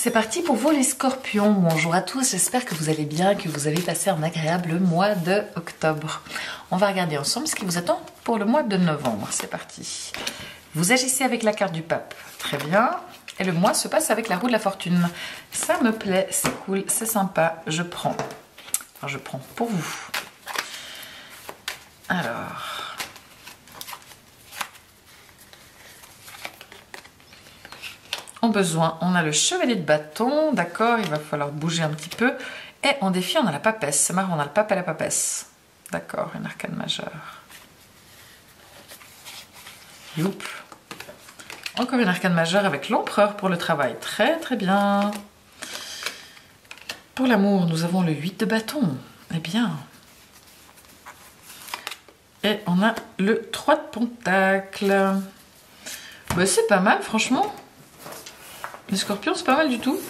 C'est parti pour vous les scorpions. Bonjour à tous, j'espère que vous allez bien, que vous avez passé un agréable mois de octobre. On va regarder ensemble ce qui vous attend pour le mois de novembre. C'est parti. Vous agissez avec la carte du pape. Très bien. Et le mois se passe avec la roue de la fortune. Ça me plaît, c'est cool, c'est sympa. Je prends. Enfin, je prends pour vous. Alors... En besoin, on a le chevalier de bâton, d'accord, il va falloir bouger un petit peu. Et en défi, on a la papesse. C'est marrant, on a le pape et la papesse. D'accord, une arcane majeure. Youp. Encore une arcane majeure avec l'empereur pour le travail. Très très bien. Pour l'amour, nous avons le 8 de bâton. Eh bien. Et on a le 3 de pentacle. Ben, c'est pas mal, franchement. Les scorpions, c'est pas mal du tout.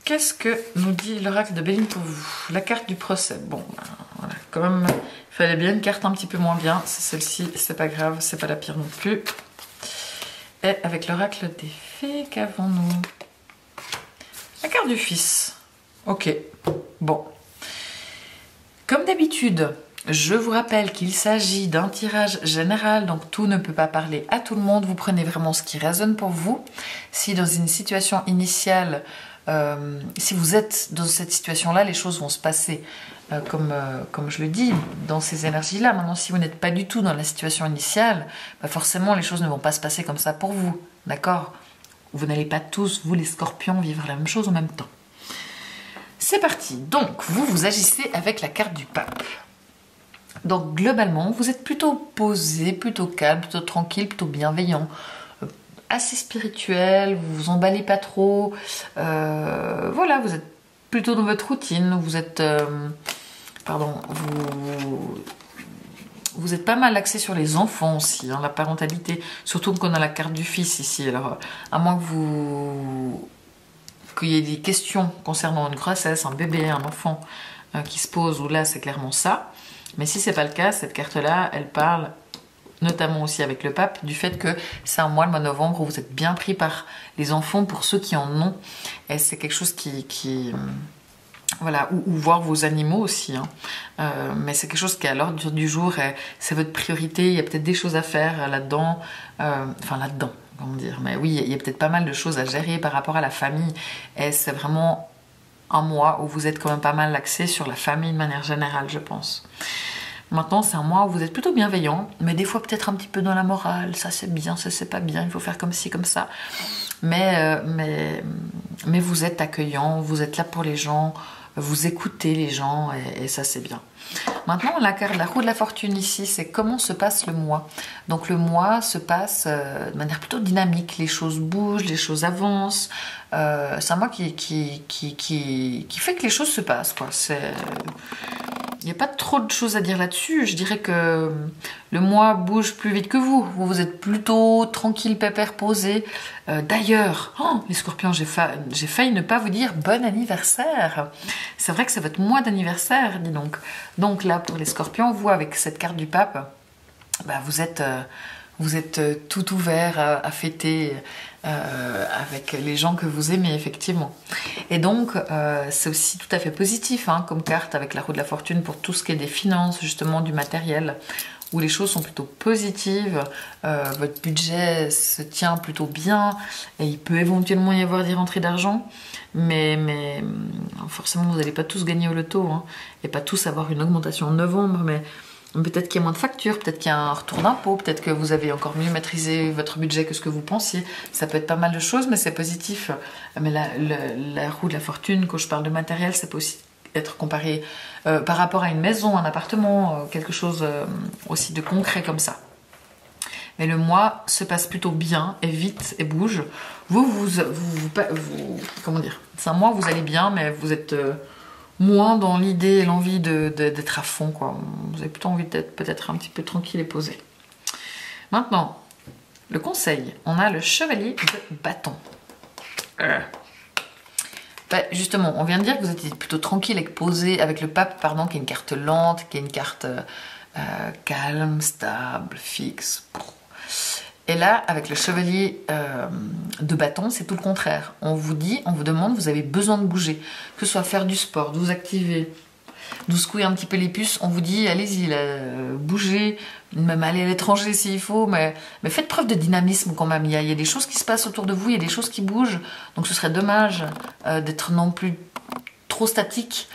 Qu'est-ce que nous dit l'oracle de Béline pour vous? La carte du procès. Bon, ben, voilà. Quand même, il fallait bien une carte un petit peu moins bien. C'est celle-ci, c'est pas grave, c'est pas la pire non plus. Et avec l'oracle des fées, qu'avons-nous? La carte du fils. Ok, bon. Comme d'habitude, je vous rappelle qu'il s'agit d'un tirage général, donc tout ne peut pas parler à tout le monde. Vous prenez vraiment ce qui résonne pour vous. Si dans une situation initiale, si vous êtes dans cette situation-là, les choses vont se passer comme je le dis, dans ces énergies-là. Maintenant, si vous n'êtes pas du tout dans la situation initiale, bah forcément, les choses ne vont pas se passer comme ça pour vous. D'accord? Vous n'allez pas tous, vous les scorpions, vivre la même chose en même temps. C'est parti. Donc, vous agissez avec la carte du pape. Donc globalement, vous êtes plutôt posé, plutôt calme, plutôt tranquille, plutôt bienveillant, assez spirituel, vous vous emballez pas trop, voilà, vous êtes plutôt dans votre routine, vous êtes, vous êtes pas mal axé sur les enfants aussi, hein, la parentalité, surtout qu'on a la carte du fils ici, alors à moins que qu'il y ait des questions concernant une grossesse, un bébé, un enfant qui se pose, ou là c'est clairement ça. Mais si c'est pas le cas, cette carte-là, elle parle, notamment aussi avec le pape, du fait que c'est un mois, le mois de novembre, où vous êtes bien pris par les enfants pour ceux qui en ont. Et c'est quelque chose voilà, ou voir vos animaux aussi. Hein. Mais c'est quelque chose qui est à l'ordre du jour, c'est votre priorité. Il y a peut-être des choses à faire là-dedans. Enfin, là-dedans, comment dire. Mais oui, il y a peut-être pas mal de choses à gérer par rapport à la famille. Et c'est vraiment un mois où vous êtes quand même pas mal axé sur la famille de manière générale, je pense. Maintenant, c'est un mois où vous êtes plutôt bienveillant, mais des fois peut-être un petit peu dans la morale. Ça c'est bien, ça c'est pas bien, il faut faire comme ci, comme ça. Mais vous êtes accueillant, vous êtes là pour les gens, vous écoutez les gens et ça c'est bien. Maintenant, la roue de la fortune ici, c'est comment se passe le mois. Donc le mois se passe de manière plutôt dynamique, les choses bougent, les choses avancent. C'est un mois qui fait que les choses se passent, quoi. Il n'y a pas trop de choses à dire là-dessus. Je dirais que le mois bouge plus vite que vous. Vous êtes plutôt tranquille, pépère, posé. D'ailleurs, les scorpions, j'ai failli ne pas vous dire bon anniversaire. C'est vrai que c'est votre mois d'anniversaire, dis donc. Donc là, pour les scorpions, vous, avec cette carte du pape, bah, vous êtes tout ouvert à fêter avec les gens que vous aimez, effectivement. Et donc, c'est aussi tout à fait positif hein, comme carte avec la roue de la fortune pour tout ce qui est des finances, justement, du matériel, où les choses sont plutôt positives, votre budget se tient plutôt bien, et il peut éventuellement y avoir des rentrées d'argent, mais forcément, vous n'allez pas tous gagner au loto, hein, et pas tous avoir une augmentation en novembre, mais peut-être qu'il y a moins de factures, peut-être qu'il y a un retour d'impôt, peut-être que vous avez encore mieux maîtrisé votre budget que ce que vous pensiez. Ça peut être pas mal de choses, mais c'est positif. Mais la roue de la fortune, quand je parle de matériel, ça peut aussi être comparé par rapport à une maison, un appartement, quelque chose aussi de concret comme ça. Mais le mois se passe plutôt bien et vite et bouge. Comment dire? C'est un mois où vous allez bien, mais vous êtes... moins dans l'idée et l'envie d'être à fond, quoi. Vous avez plutôt envie d'être peut-être un petit peu tranquille et posé. Maintenant, le conseil, on a le chevalier de bâton. Ben, justement, on vient de dire que vous étiez plutôt tranquille et posé avec le pape, pardon, qui est une carte lente, qui est une carte calme, stable, fixe. Et là, avec le chevalier de bâton, c'est tout le contraire. On vous dit, on vous demande, vous avez besoin de bouger. Que ce soit faire du sport, de vous activer, de vous secouer un petit peu les puces. On vous dit, allez-y, bougez, même aller à l'étranger s'il faut. Mais faites preuve de dynamisme quand même. Il y a des choses qui se passent autour de vous, il y a des choses qui bougent. Donc ce serait dommage d'être non plus trop statique.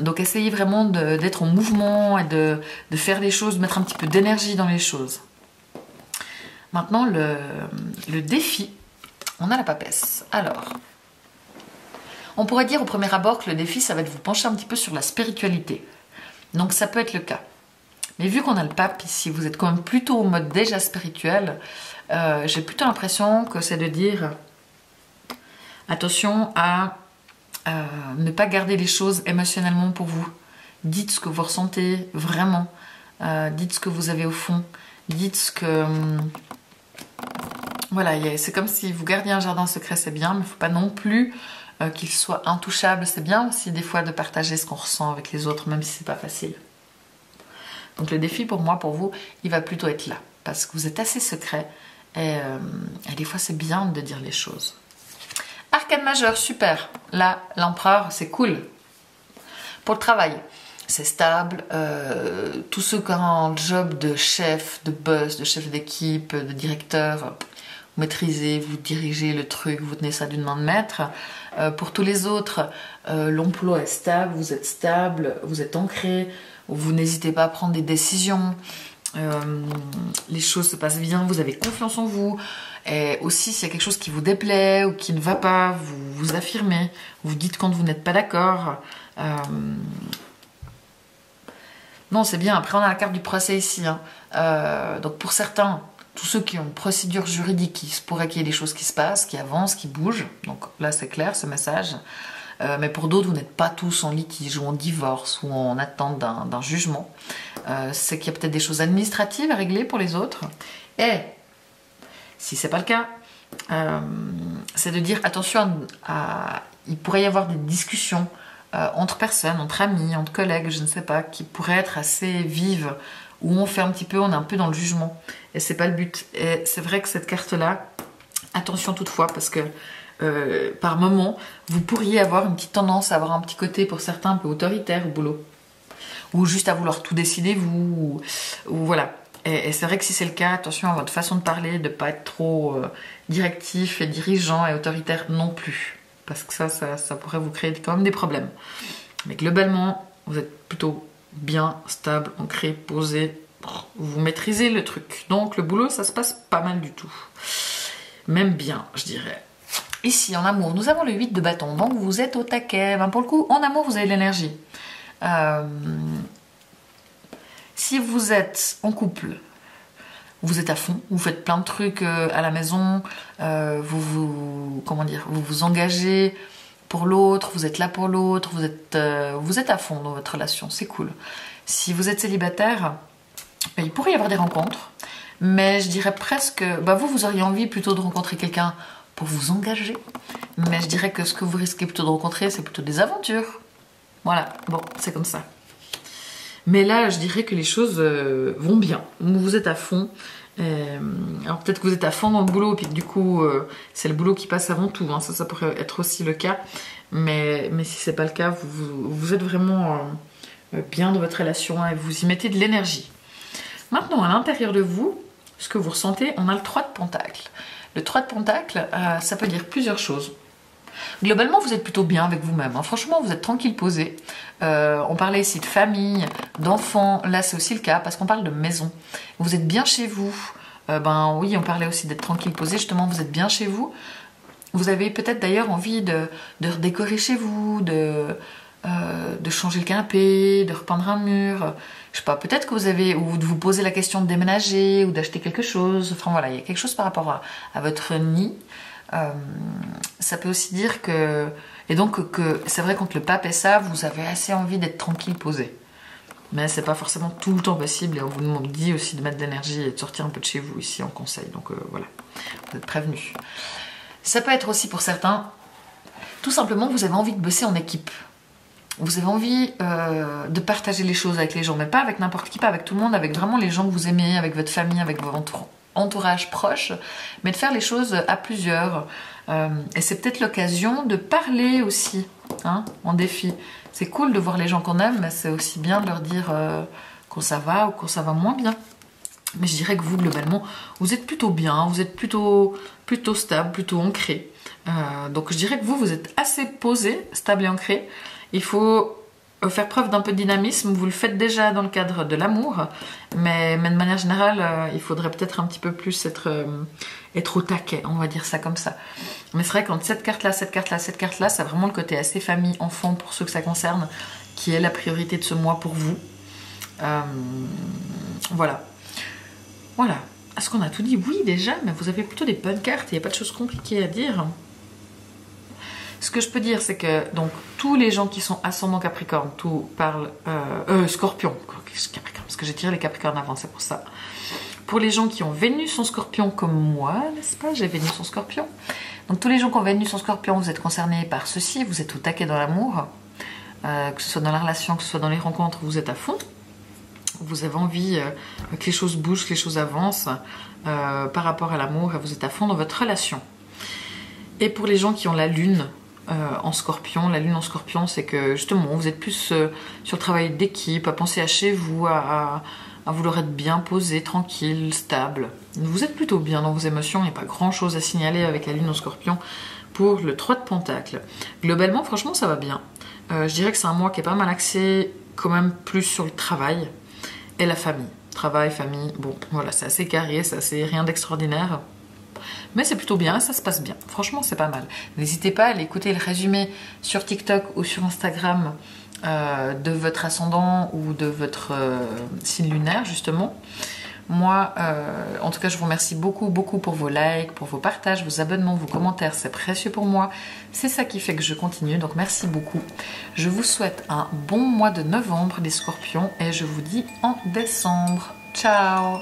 Donc essayez vraiment d'être en mouvement et de faire les choses, de mettre un petit peu d'énergie dans les choses. Maintenant, le défi, on a la papesse. Alors, on pourrait dire au premier abord que le défi, ça va être de vous pencher un petit peu sur la spiritualité. Donc ça peut être le cas. Mais vu qu'on a le pape ici, vous êtes quand même plutôt au mode déjà spirituel, j'ai plutôt l'impression que c'est de dire attention à ne pas garder les choses émotionnellement pour vous. Dites ce que vous ressentez vraiment. Dites ce que vous avez au fond. Dites ce que... Voilà, c'est comme si vous gardiez un jardin secret, c'est bien, mais il ne faut pas non plus qu'il soit intouchable. C'est bien aussi des fois de partager ce qu'on ressent avec les autres, même si c'est pas facile. Donc le défi pour moi, pour vous, il va plutôt être là. Parce que vous êtes assez secret et des fois c'est bien de dire les choses. Arcane majeur, super. Là, l'empereur, c'est cool. Pour le travail, c'est stable. Tous ceux qui ont un job de chef, de boss, de chef d'équipe, de directeur, vous maîtrisez, vous dirigez le truc, vous tenez ça d'une main de maître. Pour tous les autres, l'emploi est stable, vous êtes ancré, vous n'hésitez pas à prendre des décisions. Les choses se passent bien, vous avez confiance en vous. Et aussi, s'il y a quelque chose qui vous déplaît ou qui ne va pas, vous vous affirmez, vous dites quand vous n'êtes pas d'accord. Non, c'est bien. Après, on a la carte du procès ici. Donc, pour certains, tous ceux qui ont une procédure juridique, il se pourrait qu'il y ait des choses qui se passent, qui avancent, qui bougent. Donc là, c'est clair, ce message. Mais pour d'autres, vous n'êtes pas tous en litige ou en divorce ou en attente d'un jugement. C'est qu'il y a peut-être des choses administratives à régler pour les autres. Et si c'est pas le cas, c'est de dire attention il pourrait y avoir des discussions entre personnes, entre amis, entre collègues, je ne sais pas, qui pourraient être assez vives, où on est un peu dans le jugement. Et c'est pas le but. Et c'est vrai que cette carte-là, attention toutefois, parce que par moment, vous pourriez avoir une petite tendance à avoir un petit côté pour certains un peu autoritaire au boulot. Ou juste à vouloir tout décider, ou voilà. Et c'est vrai que si c'est le cas, attention à votre façon de parler, de ne pas être trop directif et dirigeant et autoritaire non plus. Parce que ça pourrait vous créer quand même des problèmes. Mais globalement, vous êtes plutôt bien, stable, ancré, posé. Vous maîtrisez le truc. Donc le boulot, ça se passe pas mal du tout. Même bien, je dirais. Ici, en amour, nous avons le 8 de bâton. Donc vous êtes au taquet. Ben, pour le coup, en amour, vous avez de l'énergie. Si vous êtes en couple, vous êtes à fond, vous faites plein de trucs à la maison, vous vous engagez pour l'autre, vous êtes là pour l'autre, vous êtes à fond dans votre relation, c'est cool. Si vous êtes célibataire, il pourrait y avoir des rencontres, mais je dirais presque, vous auriez envie plutôt de rencontrer quelqu'un pour vous engager, mais je dirais que ce que vous risquez plutôt de rencontrer, c'est plutôt des aventures. Voilà, bon, c'est comme ça. Mais là, je dirais que les choses vont bien. Vous êtes à fond. Alors peut-être que vous êtes à fond dans le boulot, et puis du coup, c'est le boulot qui passe avant tout. Hein. Ça pourrait être aussi le cas. Mais si c'est pas le cas, vous êtes vraiment bien dans votre relation et vous y mettez de l'énergie. Maintenant, à l'intérieur de vous, ce que vous ressentez, on a le 3 de Pentacle. Le 3 de Pentacle, ça peut dire plusieurs choses. Globalement, vous êtes plutôt bien avec vous-même. Hein. Franchement, vous êtes tranquille, posé. On parlait ici de famille, d'enfants. Là, c'est aussi le cas parce qu'on parle de maison. Vous êtes bien chez vous. Oui, on parlait aussi d'être tranquille, posé. Justement, vous êtes bien chez vous. Vous avez peut-être d'ailleurs envie de redécorer chez vous, de changer le canapé, de repeindre un mur. Je sais pas, peut-être que vous avez, ou de vous poser la question de déménager ou d'acheter quelque chose. Enfin voilà, il y a quelque chose par rapport à votre nid. Ça peut aussi dire que... Et donc que c'est vrai quand le pape est ça, vous avez assez envie d'être tranquille, posé. Mais c'est pas forcément tout le temps possible et on vous dit aussi de mettre de l'énergie et de sortir un peu de chez vous ici en conseil. Donc voilà, vous êtes prévenus. Ça peut être aussi pour certains, tout simplement vous avez envie de bosser en équipe. Vous avez envie de partager les choses avec les gens, mais pas avec n'importe qui, pas avec tout le monde, avec vraiment les gens que vous aimez, avec votre famille, avec vos entourants. entourage proche, mais de faire les choses à plusieurs. Et c'est peut-être l'occasion de parler aussi, hein, en défi. C'est cool de voir les gens qu'on aime, mais c'est aussi bien de leur dire quand ça va ou quand ça va moins bien. Mais je dirais que vous, globalement, vous êtes plutôt bien, vous êtes plutôt stable, plutôt ancré. Donc je dirais que vous êtes assez posé, stable et ancré. Il faut faire preuve d'un peu de dynamisme, vous le faites déjà dans le cadre de l'amour, mais de manière générale, il faudrait peut-être un petit peu plus être au taquet, on va dire ça comme ça. Mais c'est vrai qu'entre cette carte-là, cette carte-là, cette carte-là, c'est vraiment le côté assez famille, enfant, pour ceux que ça concerne, qui est la priorité de ce mois pour vous. Voilà. Voilà. Est-ce qu'on a tout dit? Oui, déjà, mais vous avez plutôt des bonnes cartes, il n'y a pas de choses compliquées à dire. Ce que je peux dire, c'est que donc tous les gens qui sont ascendant Capricorne, tout parle Scorpion, parce que j'ai tiré les Capricornes avant, c'est pour ça. Pour les gens qui ont Vénus en Scorpion comme moi, n'est-ce pas? J'ai Vénus en Scorpion. Donc tous les gens qui ont Vénus en Scorpion, vous êtes concernés par ceci, vous êtes au taquet dans l'amour, que ce soit dans la relation, que ce soit dans les rencontres, vous êtes à fond. Vous avez envie que les choses bougent, que les choses avancent par rapport à l'amour, et vous êtes à fond dans votre relation. Et pour les gens qui ont la lune en Scorpion, la lune en Scorpion, c'est que justement vous êtes plus sur le travail d'équipe, à penser à chez vous, à vouloir être bien posé, tranquille, stable. Vous êtes plutôt bien dans vos émotions, il n'y a pas grand chose à signaler avec la lune en Scorpion. Pour le 3 de Pentacle, globalement franchement ça va bien. Je dirais que c'est un mois qui est pas mal axé quand même plus sur le travail et la famille. Travail, famille, bon voilà, c'est assez carré, c'est assez rien d'extraordinaire. Mais c'est plutôt bien, ça se passe bien. Franchement, c'est pas mal. N'hésitez pas à aller écouter le résumé sur TikTok ou sur Instagram de votre ascendant ou de votre signe lunaire, justement. Moi, en tout cas, je vous remercie beaucoup pour vos likes, pour vos partages, vos abonnements, vos commentaires. C'est précieux pour moi. C'est ça qui fait que je continue. Donc, merci beaucoup. Je vous souhaite un bon mois de novembre, les scorpions. Et je vous dis en décembre. Ciao!